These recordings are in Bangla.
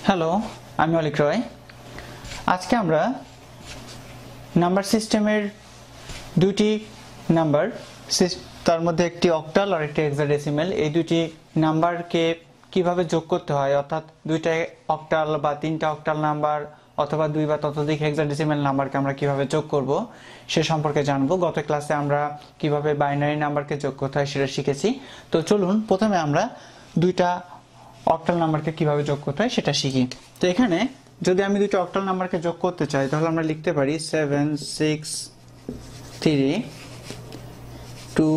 হ্যালো, আমি অলিক রয়। আজকে আমরা নাম্বার সিস্টেমের দুটি নাম্বার, তার মধ্যে একটি অক্টাল আর একটি হেক্সাডেসিমাল, এই দুটি নাম্বারকে কিভাবে যোগ করতে হয়, অর্থাৎ দুইটা অক্টাল বা তিনটা অক্টাল নাম্বার অথবা দুই বা ততোধিক হেক্সাডেসিমাল নাম্বারকে আমরা কিভাবে যোগ করব সে সম্পর্কে জানবো। গত ক্লাসে আমরা কিভাবে বাইনারি নাম্বারকে যোগ করতে হয় সেটা শিখেছি। তো চলুন প্রথমে আমরা দুইটা অক্টাল নাম্বারকে কিভাবে যোগ করতে হয় সেটা শিখি। তো এখানে যদি আমি দুটো অক্টাল নাম্বারকে যোগ করতে চাই তাহলে আমরা লিখতে পারি 7 6 3 2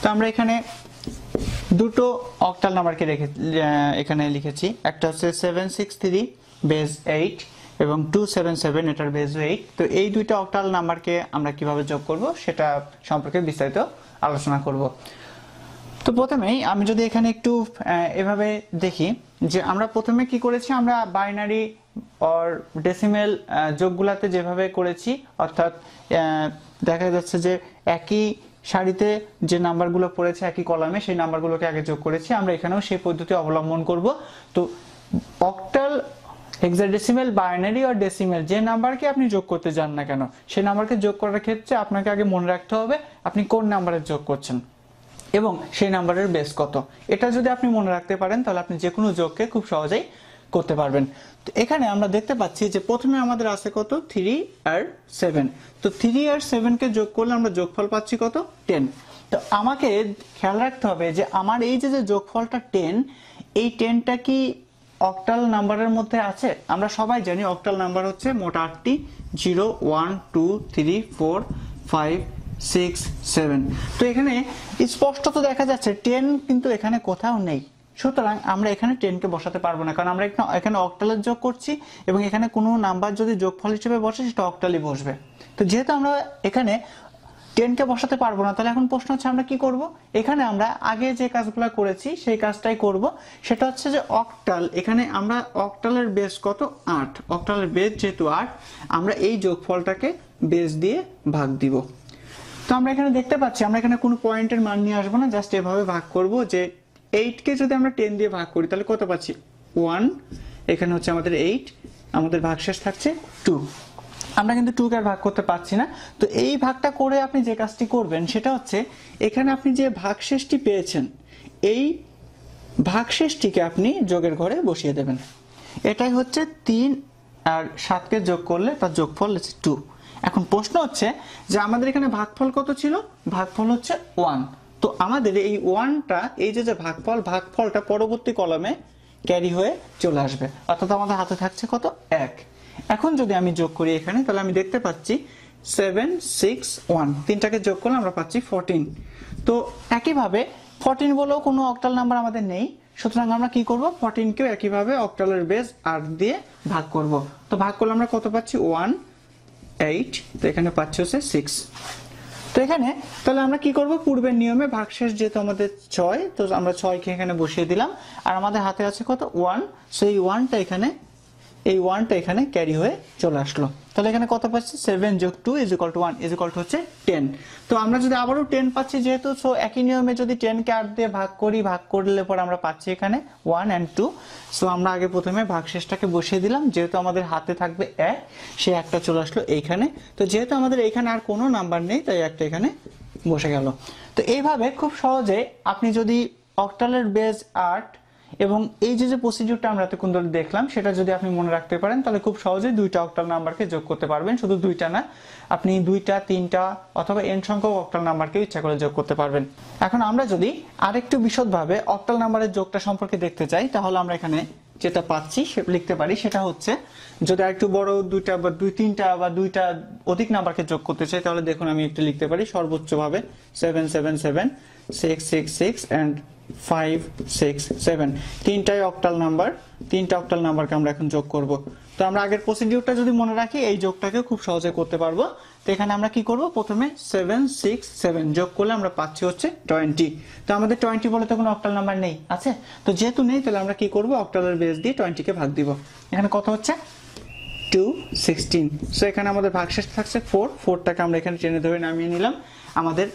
তো আমরা এখানে দুটো অক্টাল নাম্বারকে এখানে লিখেছি। একটা হচ্ছে 763 বেস 8 এবং 277 এটার বেস 8। তো এই দুইটা অক্টাল নাম্বারকে আমরা কিভাবে যোগ করব সেটা সম্পর্কে বিস্তারিত আলোচনা করব। তো প্রথমেই আমি যদি এখানে একটু এভাবে দেখি যে আমরা প্রথমে কি করেছি, আমরা বাইনারি অর ডেসিমেল যোগগুলাতে যেভাবে করেছি, অর্থাৎ দেখা যাচ্ছে যে একই সারিতে যে নাম্বারগুলো পড়েছে একই কলামে সেই নাম্বারগুলোকে আগে যোগ করেছি। আমরা এখানেও সেই পদ্ধতি অবলম্বন করব। তো অক্টাল, হেক্সাডেসিমাল, বাইনারি আর ডেসিমেল যে নাম্বারকে আপনি যোগ করতে যান না কেন, সেই নাম্বারকে যোগ করার ক্ষেত্রে আপনাকে আগে মনে রাখতে হবে আপনি কোন নাম্বারে যোগ করছেন এবং সেই নাম্বারের বেস কত। এটা যদি আপনি মনে রাখতে পারেন তাহলে আপনি যে কোনো যোগকে খুব সহজেই করতে পারবেন। তো এখানে আমরা দেখতে পাচ্ছি যে প্রথমে আমাদের আছে কত, 3 আর 7। তো 3 আর 7 কে যোগ করলে আমরা যোগফল পাচ্ছি কত, 10। তো আমাকে খেয়াল রাখতে হবে যে আমার এই যে যোগফলটা 10, এই 10টা কি অক্টাল নাম্বারের মধ্যে আছে? আমরা সবাই জানি অক্টাল নাম্বার হচ্ছে মোট 8টি, 0 1 2 3 4 5 6 7। তো এখানে স্পষ্টত দেখা যাচ্ছে 10 কিন্তু এখানে কোথাও নেই। সুতরাং আমরা এখানে 10 কে বসাতে পারবো না, কারণ আমরা এখানে অক্টালের যোগ করছি এবং এখানে কোনো নাম্বার যদি যোগফল হিসেবে বসে সেটা অক্টালই বসবে। তো যেহেতু আমরা এখানে 10 কে বসাতে পারবো না, তাহলে এখন প্রশ্ন হচ্ছে আমরা কি করব। এখানে আমরা আগে যে কাজগুলো করেছি সেই কাজটাই করব। সেটা হচ্ছে যে অক্টাল, এখানে আমরা অক্টালের বেস কত, 8। অক্টালের বেস যেহেতু 8, আমরা এই যোগফলটাকে বেস দিয়ে ভাগ দিব। তো আমরা এখানে দেখতে পাচ্ছি আমরা এখানে কোনো পয়েন্টের মান নিয়ে আসবো না, জাস্ট এভাবে ভাগ করব যে 8 কে যদি আমরা 10 দিয়ে ভাগ করি তাহলে কত পাচ্ছি, 1। এখানে হচ্ছে আমাদের 8, আমাদের ভাগশেষ থাকছে 2। আমরা কিন্তু 2 কে ভাগ করতে পারছি না। তো এই ভাগটা করে আপনি যে কাজটি করবেন সেটা হচ্ছে এখানে আপনি যে ভাগশেষটি পেয়েছেন এই ভাগশেষটিকে আপনি যোগের ঘরে বসিয়ে দেবেন। এটাই হচ্ছে 3 আর 7 কে যোগ করলে তার যোগফল হচ্ছে 2। এখন প্রশ্ন হচ্ছে যে আমাদের এখানে ভাগফল কত ছিল, ভাগফল হচ্ছে 1। তো আমাদের এই 1টা, এই যে ভাগফলটা পরবর্তী কলামে ক্যারি হয়ে চলে আসবে, অর্থাৎ আমাদের হাতে থাকছে কত, 1। এখন যদি আমি যোগ করি এখানে তাহলে আমি দেখতে পাচ্ছি 7 6 1, তিনটাকে যোগ করলে আমরা পাচ্ছি 14। তো একইভাবে 14 বলেও কোনো অক্টাল নাম্বার আমাদের নেই, সুতরাং আমরা কি করব, 14 কেও একইভাবে অক্টালের বেস 8 দিয়ে ভাগ করব। তো ভাগ করলে আমরা কত পাচ্ছি, 1 8। তো এখানে পাচ্ছি হচ্ছে 6। তো এখানে তাহলে আমরা কি করব, পূর্বের নিয়মে ভাগশেষ যেহেতু আমাদের 6, তো আমরা 6 কে এখানে বসিয়ে দিলাম আর আমাদের হাতে আছে কত, 1। সো এই 1টা এখানে ক্যারি হয়ে চলে আসলো। তাহলে এখানে কত পাচ্ছি, 7 যোগ 2 = 1 হচ্ছে 10। তো আমরা যদি আবারও 10 পাচ্ছি যেহেতু, সো একই নিয়মে যদি 10 কে 8 দিয়ে ভাগ করলে পরে আমরা পাচ্ছি এখানে 1 and 2। সো আমরা আগে প্রথমে ভাগশেষটাকে বসিয়ে দিলাম, যেহেতু আমাদের হাতে থাকবে 1, সে একটা চলে আসলো এইখানে। তো যেহেতু আমাদের এইখানে আর কোনো নাম্বার নেই তাই একটা এখানে বসে গেল। তো এইভাবে খুব সহজে আপনি যদি অক্টালের বেস 8 এবং এই যে প্রসিডিউরটা আমরা এতক্ষণ ধরে দেখলাম সেটা যদি আপনি মনে রাখতে পারেন তাহলে খুব সহজেই দুইটা অক্টাল নাম্বারকে যোগ করতে পারবেন। শুধু দুইটা না, আপনি 2টা 3টা অথবা n সংখ্যক অক্টাল নাম্বারকে ইচ্ছা করে যোগ করতে পারবেন। এখন আমরা যদি আরেকটু বিশদভাবে অক্টাল নাম্বারের যোগটা সম্পর্কে দেখতে চাই তাহলে আমরা এখানে যেটা পাচ্ছি লিখতে পারি, সেটা হচ্ছে যদি আরেকটু বড় 2টা বা 3টা বা 2টা অধিক নাম্বারকে যোগ করতে চাই তাহলে দেখুন আমি একটু লিখতে পারি সর্বোচ্চভাবে 7 7 7 6 6 6 and 5 6 7। তিনটা অক্টাল নাম্বারকে আমরা এখন যোগ করব। তো আমরা আগের প্রসিডিউরটা যদি মনে রাখি এই যোগটাকে খুব সহজে করতে পারবো। তো এখানে আমরা কি করব, প্রথমে 7 6 7 যোগ করলে আমরা পাচ্ছি হচ্ছে 20। তো আমাদের 20 বলে তো কোনো অক্টাল নাম্বার নেই, আছে? তো যেহেতু নেই তাহলে আমরা কি করব, অক্টালের বেস দিয়ে 20 কে ভাগ দিব। এখানে কত হচ্ছে, 2 16। সো এখানে আমাদের ভাগশেষ থাকছে 4, 4টাকে আমরা এখানে টেনে ধরে নামিয়ে নিলাম। আমাদের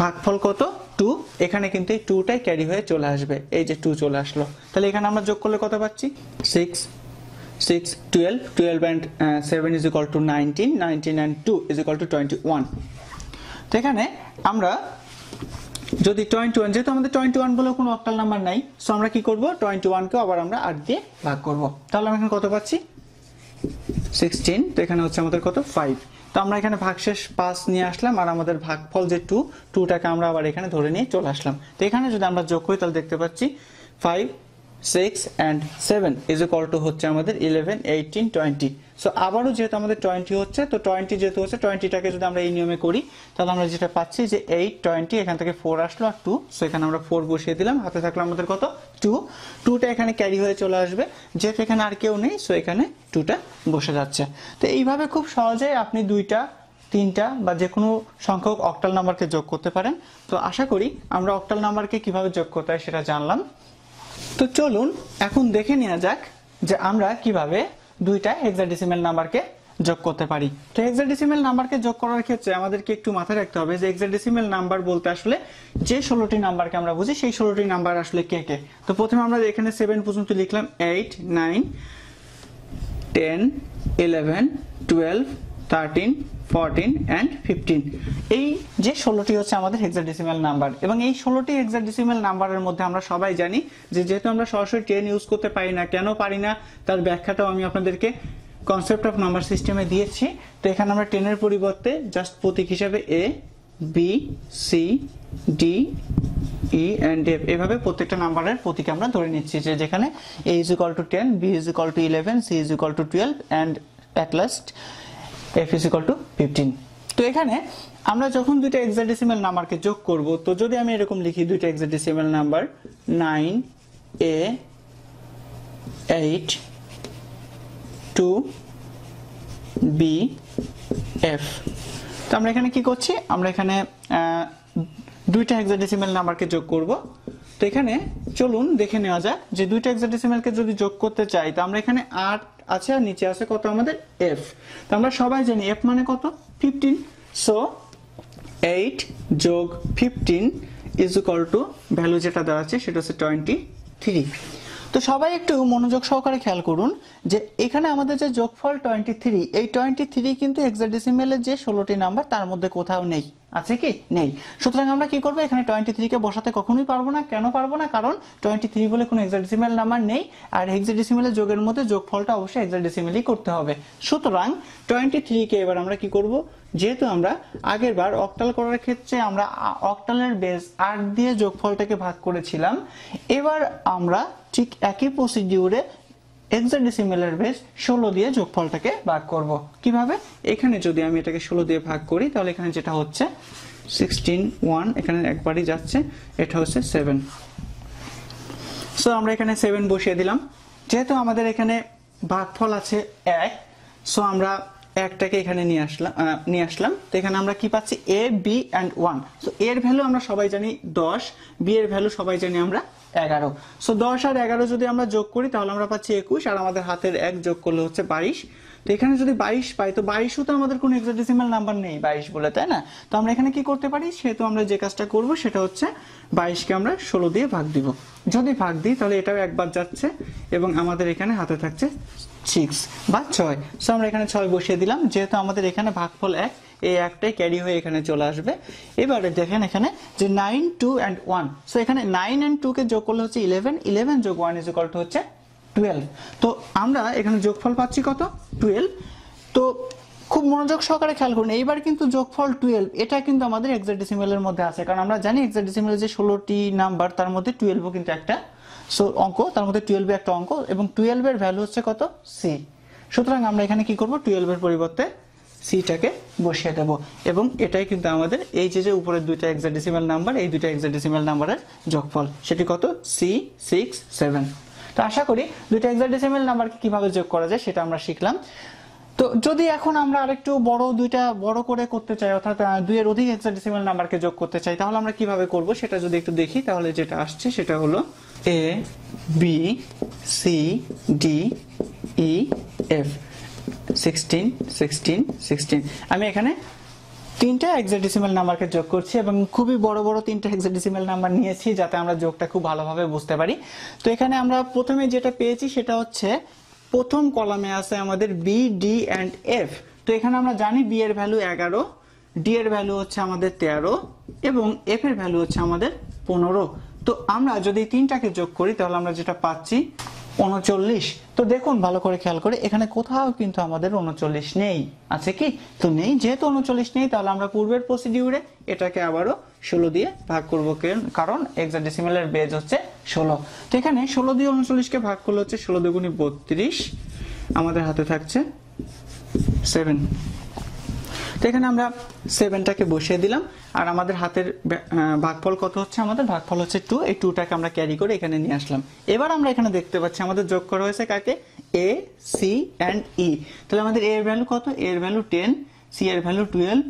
ভাগফল কত 2, এখানে কিন্তু এই 2টাই ক্যারি হয়ে চলে আসবে, এই যে 2 চলে আসলো। তাহলে এখানে আমরা যোগ করলে কত পাচ্ছি 6 6 12 12 and 7 is equal to 19 19 and 2 is equal to 21। তো এখানে আমরা যদি 21, যেহেতু আমাদের 21 বলে কোনো অক্টাল নাম্বার নাই, সো আমরা কি করব 21 কে আবার আমরা 8 দিয়ে ভাগ করব। তাহলে আমরা এখানে কত পাচ্ছি 16। তো এখানে হচ্ছে আমাদের কত 5। তো আমরা এখানে ভাগশেষ 5 নিয়ে আসলাম, আর আমাদের ভাগফল যে 2টাকে আমরা আবার এখানে ধরে নিয়ে চলে আসলাম। তো এখানে যদি আমরা যোগ করি তাহলে দেখতে পাচ্ছি 5 6 and 7 is equal to হচ্ছে আমাদের 11 18 20। সো আবারও যেহেতু আমাদের 20 হচ্ছে, তো 20 যেহেতু হচ্ছে 20টাকে যদি আমরা এই নিয়মে করি তাহলে আমরা যেটা পাচ্ছি যে 8 20, এখান থেকে 4 আসলো আর 2, সো এখানে আমরা 4 বসিয়ে দিলাম, হাতে থাকলো আমাদের কত 2টা এখানে ক্যারি হয়ে চলে আসবে, যেহেতু এখানে আর কেউ নেই সো এখানে 2টা বসে যাচ্ছে। তো এইভাবে খুব সহজেই আপনি 2টা 3টা বা যে কোনো সংখ্যক অক্টাল নাম্বারকে যোগ করতে পারেন। তো আশা করি আমরা অক্টাল নাম্বারকে কিভাবে যোগ করতে হয় সেটা জানলাম। তো চলুন এখন দেখে নেওয়া যাক যে আমরা কিভাবে 2টা হেক্সাডেসিমাল নাম্বারকে যোগ করতে পারি। তো হেক্সাডেসিমাল নাম্বারকে যোগ করার ক্ষেত্রে আমাদেরকে একটু মাথায় রাখতে হবে যে হেক্সাডেসিমাল নাম্বার বলতে আসলে যে 16টি নাম্বারকে আমরা বুঝি সেই 16টি নাম্বার আসলে কে কে। তো প্রথমে আমরা এখানে 7 পর্যন্ত লিখলাম 8 9 10 11 12 13 14 and 15। এই যে 16টি হচ্ছে আমাদের হেক্সাডেসিমাল নাম্বার, এবং এই 16টি হেক্সাডেসিমাল নাম্বারের মধ্যে আমরা সবাই জানি যে যেহেতু আমরা সরাসরি 10 ইউজ করতে পারি না, কেন পারি না তার ব্যাখ্যাটাও আমি আপনাদেরকে কনসেপ্ট অফ নাম্বার সিস্টেমে দিয়েছি। তো এখানে আমরা 10 এর পরিবর্তে জাস্ট প্রতীক হিসাবে a b c d e and f এভাবে প্রত্যেকটা নাম্বারের প্রতীক আমরা ধরে নিচ্ছি, যে যেখানে a is equal to 10, b is equal to 11, c is equal to 12 and at last f is equal to 15। তো এখানে আমরা যখন দুইটা হেক্সাডেসিমাল নাম্বারকে যোগ করব, তো যদি আমি এরকম লিখি দুইটা hexadecimal number 9a 8 2b f, তো আমরা এখানে কি করছি, আমরা এখানে দুইটা হেক্সাডেসিমাল নাম্বারকে যোগ করব। তো এখানে চলুন দেখে নেওয়া যাক যে দুইটা হেক্সাডেসিমালকে যদি যোগ করতে চাই, তো আমরা এখানে 8 আছে আর নিচে আছে কত আমাদের f। তো আমরা সবাই জানি f মানে কত 15, সো 8 যোগ 15 ইজ ইকুয়াল টু ভ্যালু যেটা দেওয়া আছে সেটা হচ্ছে 23। তো সবাই একটু মনোযোগ সহকারে খেয়াল করুন যে এখানে আমাদের যে যোগফল 23, এই 23 কিন্তু হেক্সাডেসিমালের যে 16টি নাম্বার তার মধ্যে কোথাও নেই, আছে কি নেই। সুতরাং আমরা কি করব, এখানে 23 কে বসাতে কখনোই পারবো না। কেন পারবো না, কারণ 23 বলে কোনো হেক্সাডেসিমাল নাম্বার নেই, আর হেক্সাডেসিমালের যোগের মধ্যে যোগফলটা অবশ্যই হেক্সাডেসিমালই করতে হবে। সুতরাং 23 কে এবার আমরা কি করব, যেহেতু আমরা আগের বার অক্টাল করার ক্ষেত্রে আমরা অক্টালের বেস 8 দিয়ে যোগফলটাকে ভাগ করেছিলাম, এবার আমরা ঠিক একই প্রসিডিউরে হেক্সাডেসিমালের বেস 16 দিয়ে যোগফলটাকে ভাগ করব। কিভাবে, এখানে যদি আমি এটাকে 16 দিয়ে ভাগ করি তাহলে এখানে যেটা হচ্ছে 16 1, এখানে একবারই যাচ্ছে, এটা হচ্ছে 7। সো আমরা এখানে 7 বসিয়ে দিলাম। যেহেতু আমাদের এখানে ভাগফল আছে 1, সো আমরা একটাকে এখানে নিয়ে আসলাম। তো এখানে আমরা কি পাচ্ছি a b and 1। সো এর ভ্যালু আমরা সবাই জানি 10, b এর ভ্যালু সবাই জানি আমরা 11। সো 10 আর 11 যদি আমরা যোগ করি তাহলে আমরা পাচ্ছি 21, আর আমাদের হাতের 1 যোগ করলে হচ্ছে 22। তো এখানে যদি 22 পাই, তো 22ও তো আমাদের কোনো হেক্সাডেসিমাল নাম্বার নেই 22 বলে, তাই না। তো আমরা এখানে কি করতে পারি, সেহেতু আমরা যে কাজটা করব সেটা হচ্ছে 22কে আমরা 16 দিয়ে ভাগ দিব। যদি ভাগ দিই তাহলে এটাও একবার যাচ্ছে এবং আমাদের এখানে হাতে থাকছে 6 বা 6। সো আমরা এখানে 6 বসিয়ে দিলাম। যেহেতু আমাদের এখানে ভাগফল 1, এই একটাই ক্যারি হয়ে এখানে চলে আসবে। এবারে দেখেন এখানে যে 9 2 and 1, সো এখানে 9 and 2 কে যোগ করলে হচ্ছে 11, 11 যোগ 1 ইজ ইকুয়াল টু হচ্ছে 12। তো আমরা এখানে যোগফল পাচ্ছি কত 12। তো খুব মনোযোগ সহকারে খেয়াল করুন, এইবার কিন্তু যোগফল 12 এটা কিন্তু আমাদের হেক্সাডেসিমালের মধ্যে আছে, কারণ আমরা জানি হেক্সাডেসিমালের যে 16টি নাম্বার তার মধ্যে 12ও কিন্তু একটা অঙ্ক, তার মধ্যে 12 একটা অঙ্ক, এবং 12 এর ভ্যালু হচ্ছে কত c। সুতরাং আমরা এখানে কি করব, 12 এর পরিবর্তে সিটাকে বসিয়ে দেব, এবং এটাই কিন্তু আমাদের এই যে উপরের দুইটা হেক্সাডেসিমাল নাম্বার, এই দুইটা হেক্সাডেসিমাল নাম্বারের যোগফল, সেটি কত c 6 7। তো আশা করি দুইটা হেক্সাডেসিমাল নাম্বারকে কিভাবে যোগ করা যায় সেটা আমরা শিখলাম। তো যদি এখন আমরা আরেকটু দুইটা বড় করে করতে চাই, অর্থাৎ 2 এর অধিক হেক্সাডেসিমাল নাম্বারকে যোগ করতে চাই, তাহলে আমরা কিভাবে করব সেটা যদি একটু দেখি, তাহলে যেটা আসছে সেটা হলো a b c d e f 16 16 16। আমি এখানে তিনটা হেক্সাডেসিমাল নাম্বারকে যোগ করছি এবং খুবই বড় বড় তিনটা হেক্সাডেসিমাল নাম্বার নিয়েছি যাতে আমরা যোগটা খুব ভালোভাবে বুঝতে পারি। তো এখানে আমরা প্রথমে যেটা পেয়েছি সেটা হচ্ছে প্রথম কলামে আছে আমাদের বি, ডি এন্ড এফ। তো এখানে আমরা জানি বি এর ভ্যালু 11, ডি এর ভ্যালু হচ্ছে আমাদের 13 এবং এফ এর ভ্যালু হচ্ছে আমাদের 15। তো আমরা যদি তিনটাকে যোগ করি তাহলে আমরা যেটা পাচ্ছি 39। তো দেখুন ভালো করে খেয়াল করে এখানে কোথাও কিন্তু আমাদের 39 নেই, আছে কি? তো নেই। যেহেতু 39 নেই তাহলে আমরা পূর্বের প্রসিডিউরে এটাকে আবারও 16 দিয়ে ভাগ করব, কারণ হেক্সাডেসিমালের বেজ হচ্ছে 16। তো এখানে 16 দিয়ে 39কে ভাগ করলে হচ্ছে 16 দুগুণে 32, আমাদের হাতে থাকছে 7। তো এখানে আমরা 7টাকে বসিয়ে দিলাম আর আমাদের হাতের ভাগফল কত হচ্ছে? আমাদের ভাগফল হচ্ছে 2। এই 2টাকে আমরা ক্যারি করে এখানে নিয়ে আসলাম। এবার আমরা এখানে দেখতে পাচ্ছি আমাদের যোগ করা হয়েছে কাকে? এ, সি এন্ড ই। তাহলে আমাদের এ এর ভ্যালু কত? এ এর ভ্যালু 10, সি এর ভ্যালু 12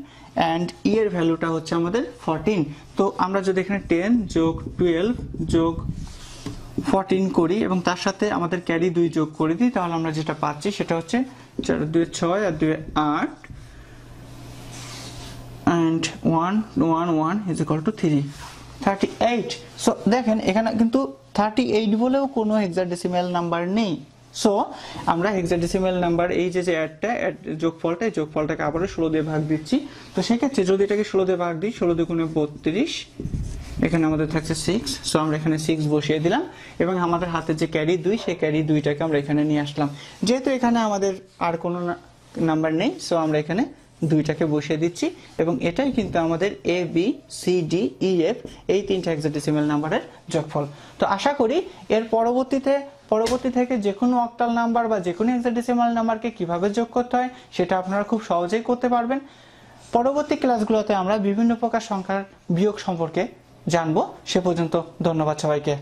এন্ড ই এর ভ্যালুটা হচ্ছে আমাদের 14। তো আমরা যদি এখানে 10 যোগ 12 যোগ 14 করি এবং তার সাথে আমাদের ক্যারি 2 যোগ করে দিই তাহলে আমরা যেটা পাচ্ছি সেটা হচ্ছে 4 2 6 আর 2 8 and 1 1 1 is equal to 3, 38। So দেখেন এখানে কিন্তু 38 বলেও কোনো হেক্সাডেসিমাল নাম্বার নেই। সো আমরা হেক্সাডেসিমাল নাম্বার এই যে অ্যাডটা যোগফলটাকে আবারও 16 দিয়ে ভাগ দিচ্ছি। তো সেক্ষেত্রে যদি এটাকে 16 দিয়ে ভাগ দিই, 16 দুগুণে 32, এখানে আমাদের থাকছে 6। সো আমরা এখানে 6 বসিয়ে দিলাম এবং আমাদের হাতে যে ক্যারি 2 সেই ক্যারি 2টাকে আমরা এখানে নিয়ে আসলাম। যেহেতু এখানে আমাদের আর কোনো নাম্বার নেই সো আমরা এখানে 2টাকে বসিয়ে দিচ্ছি এবং এটাই কিন্তু আমাদের এ, বি, সি, ডি, ই, এফ এই তিনটা হেক্সাডেসিমাল নাম্বারের যোগফল। তো আশা করি এর পরবর্তী থেকে যে কোনো অক্টাল নাম্বার বা যে কোনো হেক্সাডেসিমাল নাম্বারকে কিভাবে যোগ করতে হয় সেটা আপনারা খুব সহজেই করতে পারবেন। পরবর্তী ক্লাসগুলোতে আমরা বিভিন্ন প্রকার সংখ্যার বিয়োগ সম্পর্কে জানবো। সে পর্যন্ত ধন্যবাদ সবাইকে।